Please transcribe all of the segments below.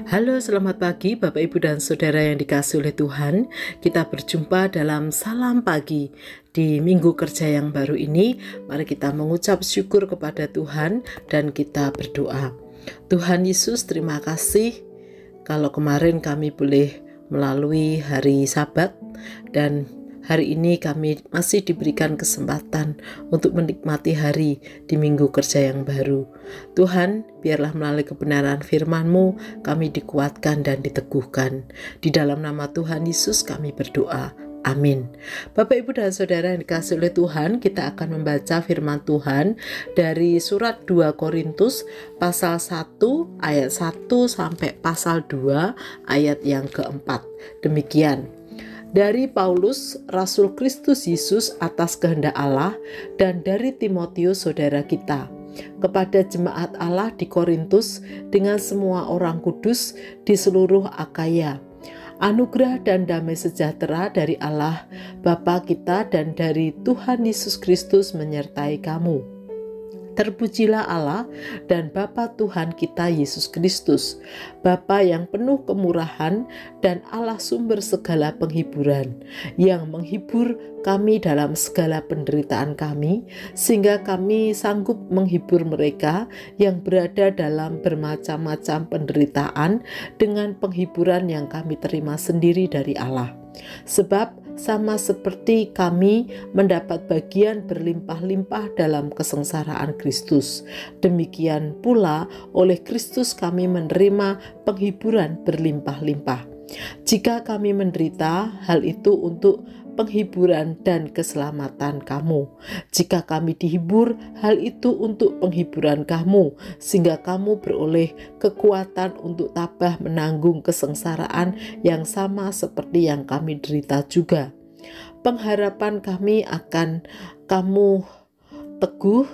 Halo, selamat pagi Bapak Ibu dan Saudara yang dikasihi oleh Tuhan. Kita berjumpa dalam Salam Pagi di minggu kerja yang baru ini. Mari kita mengucap syukur kepada Tuhan dan kita berdoa. Tuhan Yesus, terima kasih kalau kemarin kami boleh melalui hari Sabat dan hari ini kami masih diberikan kesempatan untuk menikmati hari di minggu kerja yang baru. Tuhan, biarlah melalui kebenaran firman-Mu kami dikuatkan dan diteguhkan. Di dalam nama Tuhan Yesus kami berdoa. Amin. Bapak, Ibu, dan Saudara yang dikasihi oleh Tuhan, kita akan membaca firman Tuhan dari surat 2 Korintus pasal 1 ayat 1 sampai pasal 2 ayat yang keempat. Demikian. Dari Paulus, Rasul Kristus Yesus atas kehendak Allah, dan dari Timotius saudara kita, kepada jemaat Allah di Korintus dengan semua orang kudus di seluruh Akaya. Anugerah dan damai sejahtera dari Allah Bapa kita dan dari Tuhan Yesus Kristus menyertai kamu. Terpujilah Allah dan Bapa Tuhan kita Yesus Kristus, Bapa yang penuh kemurahan dan Allah sumber segala penghiburan, yang menghibur kami dalam segala penderitaan kami, sehingga kami sanggup menghibur mereka yang berada dalam bermacam-macam penderitaan dengan penghiburan yang kami terima sendiri dari Allah. Sebab sama seperti kami mendapat bagian berlimpah-limpah dalam kesengsaraan Kristus, demikian pula oleh Kristus kami menerima penghiburan berlimpah-limpah. Jika kami menderita, hal itu untuk penghiburan dan keselamatan kamu. Jika kami dihibur, hal itu untuk penghiburan kamu, sehingga kamu beroleh kekuatan untuk tabah menanggung kesengsaraan yang sama seperti yang kami derita juga. Pengharapan kami akan kamu teguh,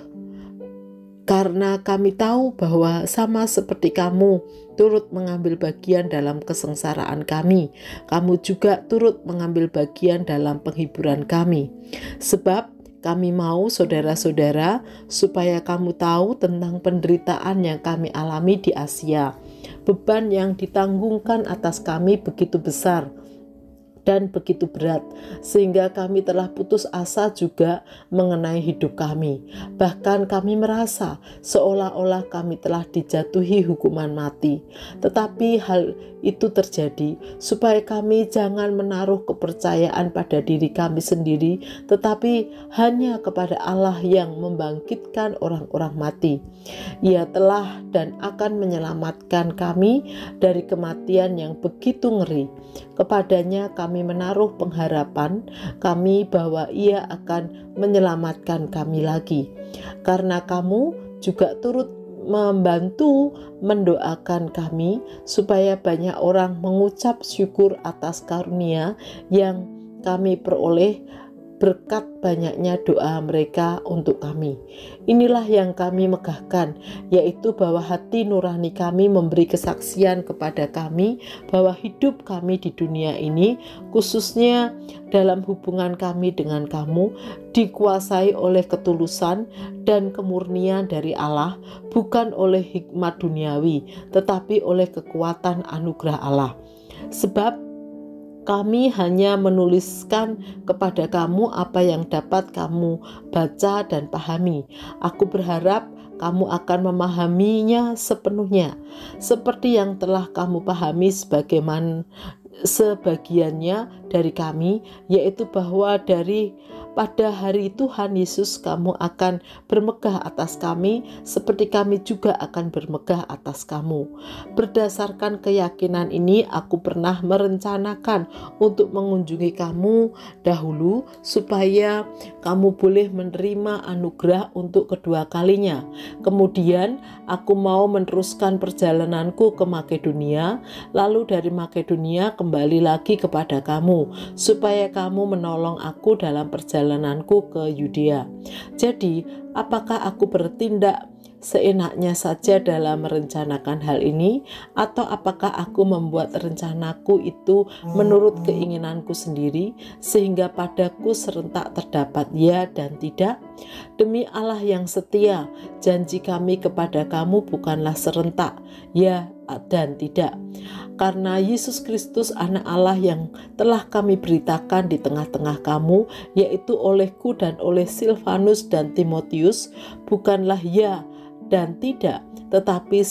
karena kami tahu bahwa sama seperti kamu turut mengambil bagian dalam kesengsaraan kami, kamu juga turut mengambil bagian dalam penghiburan kami. Sebab kami mau saudara-saudara supaya kamu tahu tentang penderitaan yang kami alami di Asia. Beban yang ditanggungkan atas kami begitu besar dan begitu berat, sehingga kami telah putus asa juga mengenai hidup kami. Bahkan kami merasa seolah-olah kami telah dijatuhi hukuman mati. Tetapi hal itu terjadi supaya kami jangan menaruh kepercayaan pada diri kami sendiri, tetapi hanya kepada Allah yang membangkitkan orang-orang mati. Ia telah dan akan menyelamatkan kami dari kematian yang begitu ngeri. Kepadanya kami menaruh pengharapan kami bahwa Ia akan menyelamatkan kami lagi. Karena kamu juga turut membantu mendoakan kami supaya banyak orang mengucap syukur atas karunia yang kami peroleh berkat banyaknya doa mereka untuk kami. Inilah yang kami megahkan, yaitu bahwa hati nurani kami memberi kesaksian kepada kami bahwa hidup kami di dunia ini, khususnya dalam hubungan kami dengan kamu, dikuasai oleh ketulusan dan kemurnian dari Allah, bukan oleh hikmat duniawi, tetapi oleh kekuatan anugerah Allah. Sebab kami hanya menuliskan kepada kamu apa yang dapat kamu baca dan pahami. Aku berharap kamu akan memahaminya sepenuhnya, seperti yang telah kamu pahami sebagiannya dari kami, yaitu bahwa pada hari Tuhan Yesus kamu akan bermegah atas kami seperti kami juga akan bermegah atas kamu. Berdasarkan keyakinan ini aku pernah merencanakan untuk mengunjungi kamu dahulu supaya kamu boleh menerima anugerah untuk kedua kalinya. Kemudian aku mau meneruskan perjalananku ke Makedonia, lalu dari Makedonia kembali lagi kepada kamu supaya kamu menolong aku dalam perjalananku ke Yudea. Jadi, apakah aku bertindak seenaknya saja dalam merencanakan hal ini, atau apakah aku membuat rencanaku itu menurut keinginanku sendiri, sehingga padaku serentak terdapat ya dan tidak? Demi Allah yang setia, janji kami kepada kamu bukanlah serentak ya dan tidak. Karena Yesus Kristus anak Allah yang telah kami beritakan di tengah-tengah kamu, yaitu olehku dan oleh Silvanus dan Timotius, bukanlah ya dan tidak, tetapi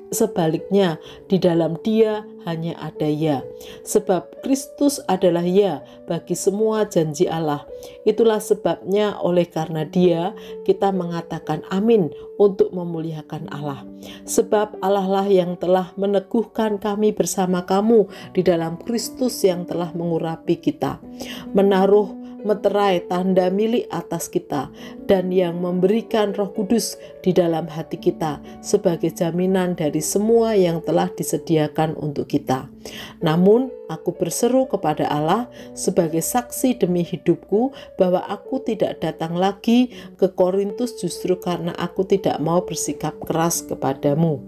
sebaliknya di dalam dia hanya ada ya. Sebab Kristus adalah ya bagi semua janji Allah. Itulah sebabnya oleh karena dia kita mengatakan amin untuk memuliakan Allah. Sebab Allah lah yang telah meneguhkan kami bersama kamu di dalam Kristus yang telah mengurapi kita, menaruh meterai tanda milik atas kita, dan yang memberikan Roh Kudus di dalam hati kita sebagai jaminan dari semua yang telah disediakan untuk kita. Namun aku berseru kepada Allah sebagai saksi demi hidupku bahwa aku tidak datang lagi ke Korintus justru karena aku tidak mau bersikap keras kepadamu.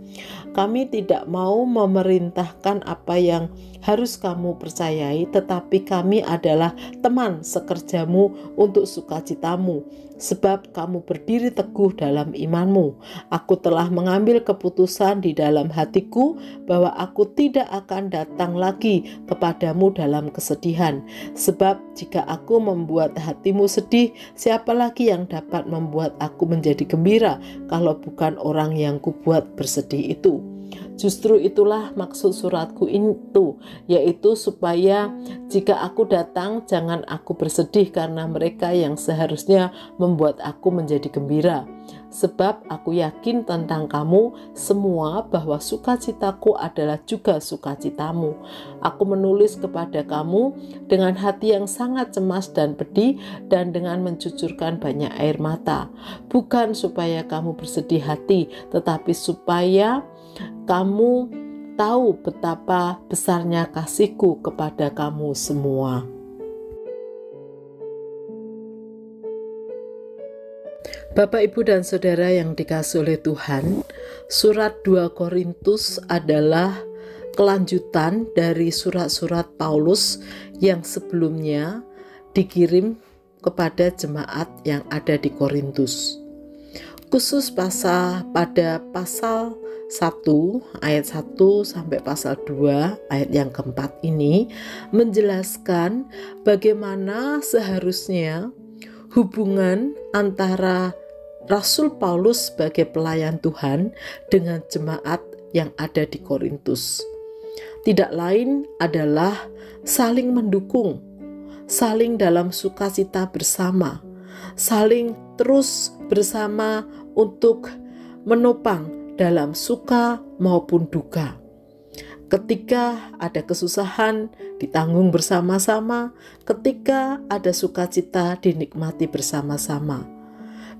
Kami tidak mau memerintahkan apa yang harus kamu percayai, tetapi kami adalah teman sekerjamu untuk sukacitamu, sebab kamu berdiri teguh dalam imanmu. Aku telah mengambil keputusan di dalam hatiku bahwa aku tidak akan datang lagi kepadamu dalam kesedihan, sebab jika aku membuat hatimu sedih, siapa lagi yang dapat membuat aku menjadi gembira kalau bukan orang yang kubuat bersedih itu. Justru itulah maksud suratku itu, yaitu supaya jika aku datang, jangan aku bersedih karena mereka yang seharusnya membuat aku menjadi gembira. Sebab aku yakin tentang kamu semua bahwa sukacitaku adalah juga sukacitamu. Aku menulis kepada kamu dengan hati yang sangat cemas dan pedih dan dengan mencucurkan banyak air mata. Bukan supaya kamu bersedih hati, tetapi supaya kamu tahu betapa besarnya kasihku kepada kamu semua. Bapak, Ibu, dan Saudara yang dikasihi oleh Tuhan, surat 2 Korintus adalah kelanjutan dari surat-surat Paulus yang sebelumnya dikirim kepada jemaat yang ada di Korintus. Khusus pada pasal 1 ayat 1 sampai pasal 2 ayat yang keempat ini menjelaskan bagaimana seharusnya hubungan antara Rasul Paulus sebagai pelayan Tuhan dengan jemaat yang ada di Korintus. Tidak lain adalah saling mendukung, saling dalam sukacita bersama, saling terus bersama untuk menopang dalam suka maupun duka. Ketika ada kesusahan, ditanggung bersama-sama. Ketika ada sukacita, dinikmati bersama-sama.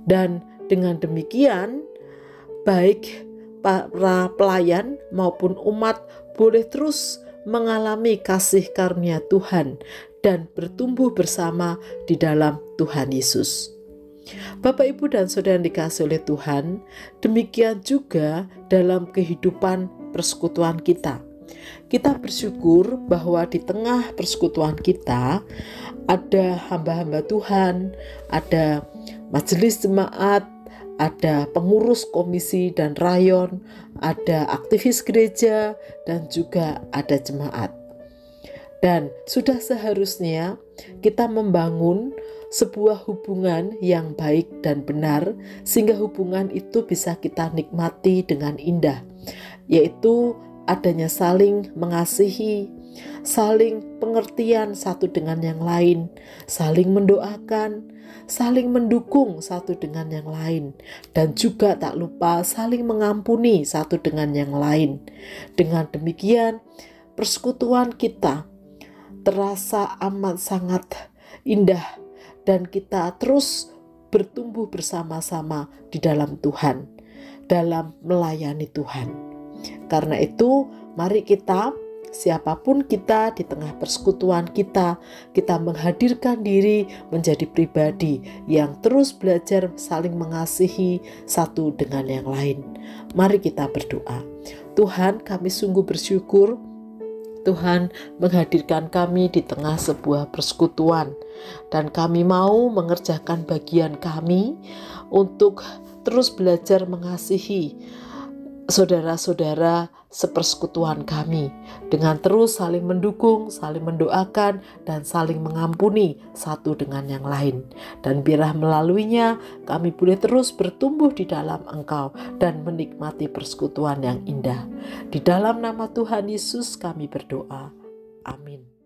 Dan dengan demikian, baik para pelayan maupun umat boleh terus mengalami kasih karunia Tuhan dan bertumbuh bersama di dalam Tuhan Yesus. Bapak, Ibu, dan Saudara yang dikasihi oleh Tuhan, demikian juga dalam kehidupan persekutuan kita. Kita bersyukur bahwa di tengah persekutuan kita ada hamba-hamba Tuhan, ada majelis jemaat, ada pengurus komisi dan rayon, ada aktivis gereja, dan juga ada jemaat. Dan sudah seharusnya kita membangun sebuah hubungan yang baik dan benar, sehingga hubungan itu bisa kita nikmati dengan indah, yaitu adanya saling mengasihi, saling pengertian satu dengan yang lain, saling mendoakan, saling mendukung satu dengan yang lain, dan juga tak lupa saling mengampuni satu dengan yang lain. Dengan demikian, persekutuan kita terasa amat sangat indah dan kita terus bertumbuh bersama-sama di dalam Tuhan, dalam melayani Tuhan. Karena itu, mari kita, siapapun kita di tengah persekutuan kita menghadirkan diri menjadi pribadi yang terus belajar saling mengasihi satu dengan yang lain. Mari kita berdoa. Tuhan, kami sungguh bersyukur Tuhan menghadirkan kami di tengah sebuah persekutuan, dan kami mau mengerjakan bagian kami untuk terus belajar mengasihi saudara-saudara sepersekutuan kami, dengan terus saling mendukung, saling mendoakan, dan saling mengampuni satu dengan yang lain. Dan biarlah melaluinya kami boleh terus bertumbuh di dalam Engkau dan menikmati persekutuan yang indah. Di dalam nama Tuhan Yesus kami berdoa. Amin.